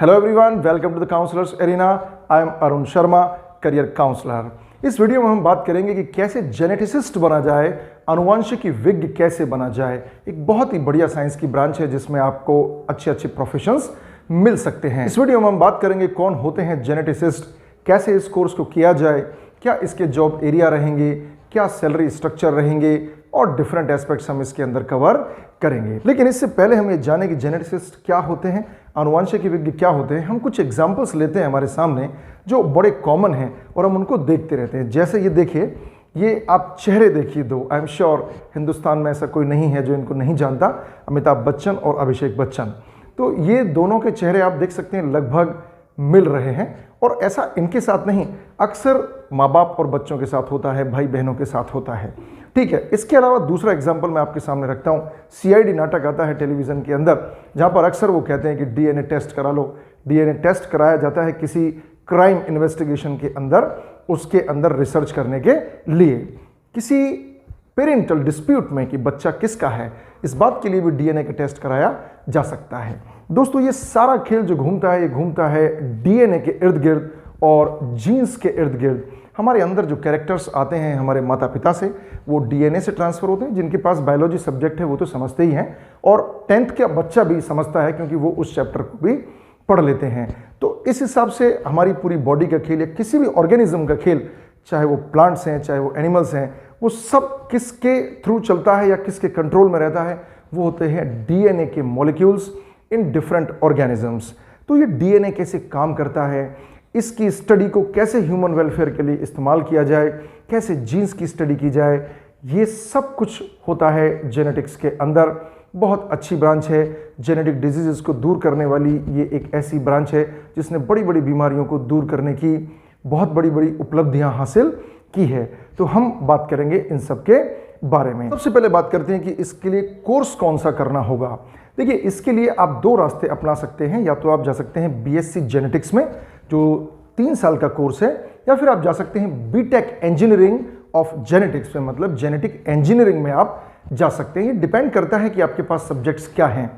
Hello everyone, welcome to the counsellors arena. I am Arun Sharma, career counsellor. इस video में हम बात करेंगे कि कैसे जेनेटिसिस्ट बना जाए, आनुवंशिकी विज्ञ कैसे बना जाए। एक बहुत ही बढ़िया साइंस की ब्रांच है जिसमें आपको अच्छे अच्छे प्रोफेशंस मिल सकते हैं। इस वीडियो में हम बात करेंगे कौन होते हैं जेनेटिसिस्ट, कैसे इस कोर्स को किया जाए, क्या इसके जॉब एरिया रहेंगे, क्या सैलरी स्ट्रक्चर रहेंगे और डिफरेंट एस्पेक्ट्स हम इसके अंदर कवर करेंगे। लेकिन इससे पहले हम ये जाने कि जेनेटिसिस्ट क्या होते हैं, आनुवंशिकी विज्ञ क्या होते हैं। हम कुछ एग्जांपल्स लेते हैं हमारे सामने जो बड़े कॉमन हैं और हम उनको देखते रहते हैं। जैसे ये देखिए, ये आप चेहरे देखिए दो। आई एम श्योर हिंदुस्तान में ऐसा कोई नहीं है जो इनको नहीं जानता, अमिताभ बच्चन और अभिषेक बच्चन। तो ये दोनों के चेहरे आप देख सकते हैं लगभग मिल रहे हैं। और ऐसा इनके साथ नहीं, अक्सर माँ बाप और बच्चों के साथ होता है, भाई बहनों के साथ होता है। ठीक है, इसके अलावा दूसरा एग्जाम्पल मैं आपके सामने रखता हूँ। सीआईडी नाटक आता है टेलीविज़न के अंदर, जहाँ पर अक्सर वो कहते हैं कि डीएनए टेस्ट करा लो। डीएनए टेस्ट कराया जाता है किसी क्राइम इन्वेस्टिगेशन के अंदर, उसके अंदर रिसर्च करने के लिए, किसी पेरेंटल डिस्प्यूट में कि बच्चा किसका है, इस बात के लिए भी डीएनए का टेस्ट कराया जा सकता है। दोस्तों, ये सारा खेल जो घूमता है, ये घूमता है डीएनए के इर्द गिर्द और जीन्स के इर्द गिर्द। हमारे अंदर जो कैरेक्टर्स आते हैं हमारे माता पिता से, वो डीएनए से ट्रांसफर होते हैं। जिनके पास बायोलॉजी सब्जेक्ट है वो तो समझते ही हैं, और 10th का बच्चा भी समझता है क्योंकि वो उस चैप्टर को भी पढ़ लेते हैं। तो इस हिसाब से हमारी पूरी बॉडी का खेल या किसी भी ऑर्गेनिज्म का खेल, चाहे वो प्लांट्स हैं चाहे वो एनिमल्स हैं, वो सब किसके थ्रू चलता है या किसके कंट्रोल में रहता है, वो होते हैं डीएनए के मॉलिक्यूल्स इन डिफरेंट ऑर्गेनिजम्स। तो ये डीएनए कैसे काम करता है, इसकी स्टडी को कैसे ह्यूमन वेलफेयर के लिए इस्तेमाल किया जाए, कैसे जीन्स की स्टडी की जाए, ये सब कुछ होता है जेनेटिक्स के अंदर। बहुत अच्छी ब्रांच है, जेनेटिक डिजीजेस को दूर करने वाली ये एक ऐसी ब्रांच है जिसने बड़ी बड़ी बीमारियों को दूर करने की बहुत बड़ी बड़ी उपलब्धियां हासिल की है। तो हम बात करेंगे इन सब के बारे में। सबसे पहले बात करते हैं कि इसके लिए कोर्स कौन सा करना होगा। देखिए, इसके लिए आप दो रास्ते अपना सकते हैं। या तो आप जा सकते हैं बीएससी जेनेटिक्स में जो 3 साल का कोर्स है, या फिर आप जा सकते हैं बीटेक इंजीनियरिंग ऑफ जेनेटिक्स में, मतलब जेनेटिक इंजीनियरिंग में आप जा सकते हैं। ये डिपेंड करता है कि आपके पास सब्जेक्ट्स क्या हैं।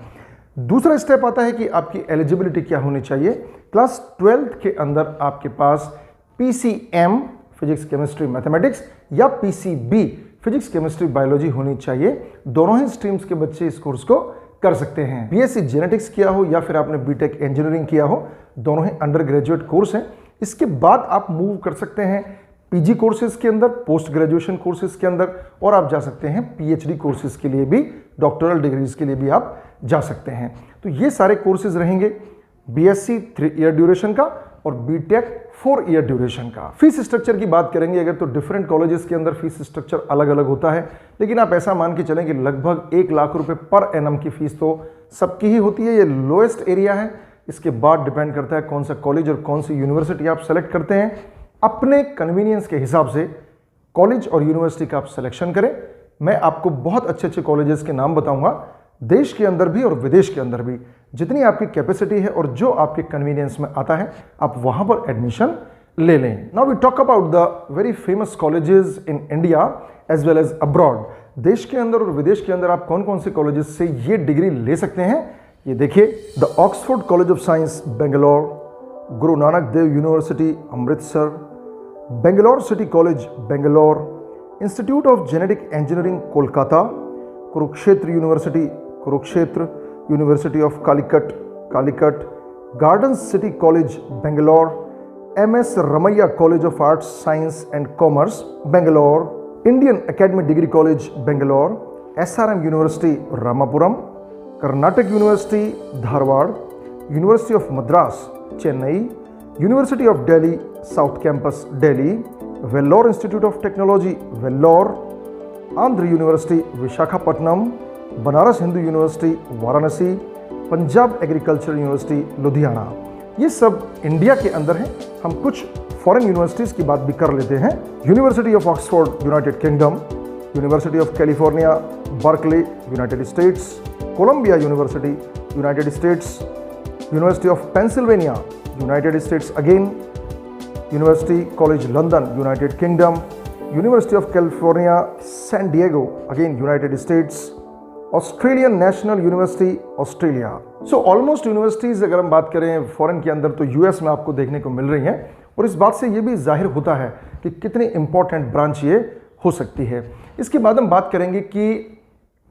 दूसरा स्टेप आता है कि आपकी एलिजिबिलिटी क्या होनी चाहिए। क्लास 12th के अंदर आपके पास पीसीएम फिजिक्स केमिस्ट्री मैथमेटिक्स या पीसीबी फिजिक्स केमिस्ट्री बायोलॉजी होनी चाहिए। दोनों ही स्ट्रीम्स के बच्चे इस कोर्स को कर सकते हैं। बीएससी जेनेटिक्स किया हो या फिर आपने बीटेक इंजीनियरिंग किया हो, दोनों ही अंडर ग्रेजुएट कोर्स हैं। इसके बाद आप मूव कर सकते हैं पीजी कोर्सेज के अंदर, पोस्ट ग्रेजुएशन कोर्सेज के अंदर, और आप जा सकते हैं पीएचडी कोर्सेज के लिए भी, डॉक्टरल डिग्रीज के लिए भी आप जा सकते हैं। तो ये सारे कोर्सेज रहेंगे, बीएससी 3 ईयर ड्यूरेशन का और बीटेक 4 ईयर ड्यूरेशन का। फीस स्ट्रक्चर की बात करेंगे अगर, तो डिफरेंट कॉलेजेस के अंदर फीस स्ट्रक्चर अलग अलग होता है, लेकिन आप ऐसा मान के चलें कि लगभग 1 लाख रुपए पर एनम की फीस तो सबकी ही होती है। ये लोएस्ट एरिया है। इसके बाद डिपेंड करता है कौन सा कॉलेज और कौन सी यूनिवर्सिटी आप सेलेक्ट करते हैं। अपने कन्वीनियंस के हिसाब से कॉलेज और यूनिवर्सिटी का आप सिलेक्शन करें। मैं आपको बहुत अच्छे अच्छे कॉलेजेस के नाम बताऊंगा, देश के अंदर भी और विदेश के अंदर भी। जितनी आपकी कैपेसिटी है और जो आपके कन्वीनियंस में आता है, आप वहां पर एडमिशन ले लें। Now we talk about the very famous colleges in India as well as abroad. देश के अंदर और विदेश के अंदर आप कौन कौन से कॉलेजेस से ये डिग्री ले सकते हैं, ये देखिए। The Oxford college of science Bangalore, Guru Nanak Dev university Amritsar, Bangalore city college Bangalore, institute of genetic engineering Kolkata, Kurukshetra university Kurukshetra, university of Calicut Calicut, garden city college Bangalore, MS Ramaiah college of arts science and commerce Bangalore, Indian academy degree college Bangalore, SRM university Ramapuram, Karnataka university Dharwad, university of Madras Chennai, university of Delhi south campus Delhi, Vellore institute of technology Vellore, Andhra university Visakhapatnam, Banaras Hindu university Varanasi, Punjab agricultural university Ludhiana. ये सब India के अंदर हैं। हम कुछ foreign universities की बात भी कर लेते हैं। University of Oxford United Kingdom, University of California Berkeley United States, Columbia University United States, University of Pennsylvania United States again, University College London United Kingdom, University of California San Diego again United States, Australian National University Australia. So almost universities अगर हम बात करें foreign के अंदर तो US में आपको देखने को मिल रही हैं, और इस बात से ये भी जाहिर होता है कि कितनी इंपॉर्टेंट ब्रांच ये हो सकती है। इसके बाद हम बात करेंगे कि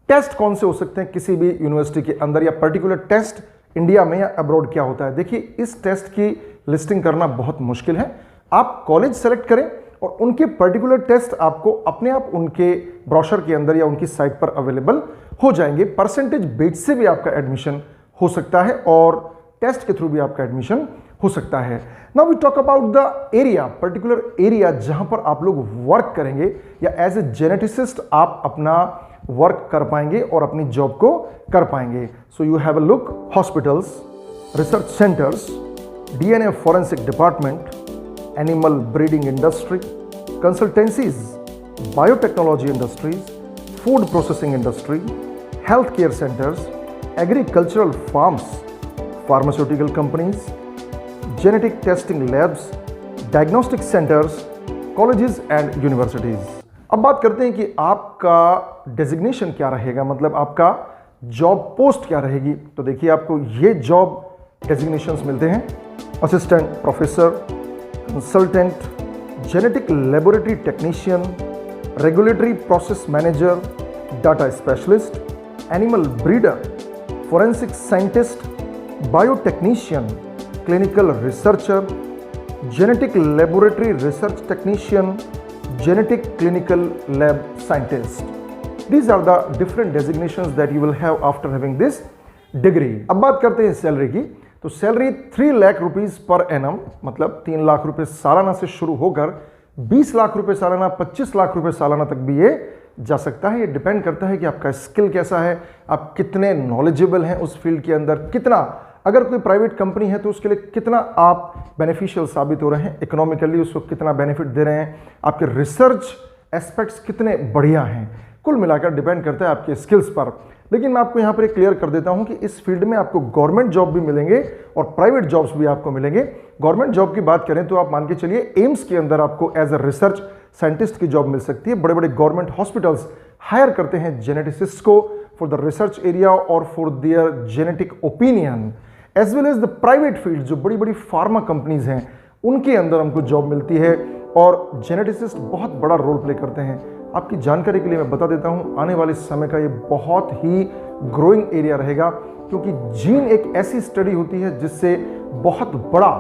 टेस्ट कौन से हो सकते हैं किसी भी यूनिवर्सिटी के अंदर, या पर्टिकुलर टेस्ट इंडिया में या अब्रॉड क्या होता है। देखिए, इस टेस्ट की लिस्टिंग करना बहुत मुश्किल है। आप कॉलेज सेलेक्ट करें और उनके पर्टिकुलर टेस्ट आपको अपने आप उनके ब्रोशर के अंदर या उनकी साइट पर अवेलेबल हो जाएंगे। परसेंटेज बेस से भी आपका एडमिशन हो सकता है और टेस्ट के थ्रू भी आपका एडमिशन हो सकता है। Now we talk about the area, particular area जहां पर आप लोग वर्क करेंगे या एज ए जेनेटिसिस्ट आप अपना वर्क कर पाएंगे और अपनी जॉब को कर पाएंगे। So you have a look, hospitals, research centres, DNA forensic department, animal breeding industry, consultancies, biotechnology industries, food processing industry, health care centres, agricultural farms, pharmaceutical companies, genetic testing labs, diagnostic centres, colleges and universities. अब बात करते हैं कि आपका designation क्या रहेगा, मतलब आपका जॉब पोस्ट क्या रहेगी। तो देखिए, आपको ये जॉब डेजिग्नेशंस मिलते हैं: assistant professor, consultant, genetic laboratory technician, regulatory process manager, data specialist, animal breeder, forensic scientist, biotechnician, clinical researcher, genetic laboratory research technician, genetic clinical lab scientist. These are the different designations that you will have after having this degree. अब बात करते हैं salary की। तो salary 3 lakh rupees per annum, मतलब 3 लाख रुपए सालाना से शुरू होकर 20 लाख रुपए सालाना, 25 लाख रुपए सालाना तक भी ये जा सकता है। ये डिपेंड करता है कि आपका स्किल कैसा है, आप कितने नॉलेजेबल हैं उस फील्ड के अंदर, कितना, अगर कोई प्राइवेट कंपनी है तो उसके लिए कितना आप बेनिफिशियल साबित हो रहे हैं, इकोनॉमिकली उसको कितना बेनिफिट दे रहे हैं, आपके रिसर्च एस्पेक्ट्स कितने बढ़िया हैं, कुल मिलाकर डिपेंड करता है आपके स्किल्स पर। लेकिन मैं आपको यहाँ पर क्लियर कर देता हूँ कि इस फील्ड में आपको गवर्नमेंट जॉब भी मिलेंगे और प्राइवेट जॉब्स भी आपको मिलेंगे। गवर्नमेंट जॉब की बात करें तो आप मान के चलिए एम्स के अंदर आपको एज अ रिसर्च साइंटिस्ट की जॉब मिल सकती है। बड़े बड़े गवर्नमेंट हॉस्पिटल्स हायर करते हैं जेनेटिसिस्ट को फॉर द रिसर्च एरिया और for their genetic opinion, as well as the private field. जो बड़ी बड़ी फार्मा कंपनीज हैं उनके अंदर हमको जॉब मिलती है और जेनेटिसिस्ट बहुत बड़ा रोल प्ले करते हैं। आपकी जानकारी के लिए मैं बता देता हूं, आने वाले समय का ये बहुत ही ग्रोइंग एरिया रहेगा, क्योंकि जीन एक ऐसी स्टडी होती है जिससे बहुत बड़ा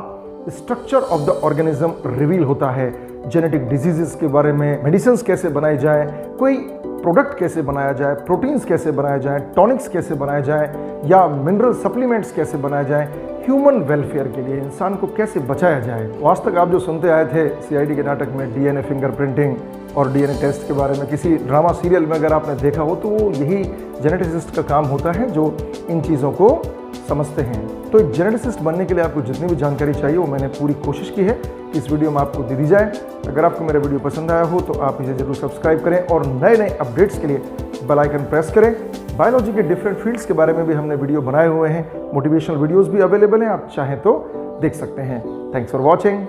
structure of the organism reveal होता है। जेनेटिक डिजीजेस के बारे में, मेडिसिन कैसे बनाए जाए, कोई प्रोडक्ट कैसे बनाया जाए, प्रोटीन्स कैसे बनाए जाए, टॉनिक्स कैसे बनाए जाए, या मिनरल सप्लीमेंट्स कैसे बनाए जाए, ह्यूमन वेलफेयर के लिए इंसान को कैसे बचाया जाए। तो आज तक आप जो सुनते आए थे सीआईडी के नाटक में डीएनए फिंगरप्रिंटिंग और डीएनए टेस्ट के बारे में, किसी ड्रामा सीरियल में अगर आपने देखा हो तो यही जेनेटिसिस्ट का काम होता है जो इन चीज़ों को समझते हैं। तो एक जेनेटिसिस्ट बनने के लिए आपको जितनी भी जानकारी चाहिए वो मैंने पूरी कोशिश की है कि इस वीडियो में आपको दे दी जाए। अगर आपको मेरा वीडियो पसंद आया हो तो आप इसे जरूर सब्सक्राइब करें और नए नए अपडेट्स के लिए बेल आइकन प्रेस करें। बायोलॉजी के डिफरेंट फील्ड्स के बारे में भी हमने वीडियो बनाए हुए हैं, मोटिवेशनल वीडियोस भी अवेलेबल हैं, आप चाहें तो देख सकते हैं। Thanks for watching.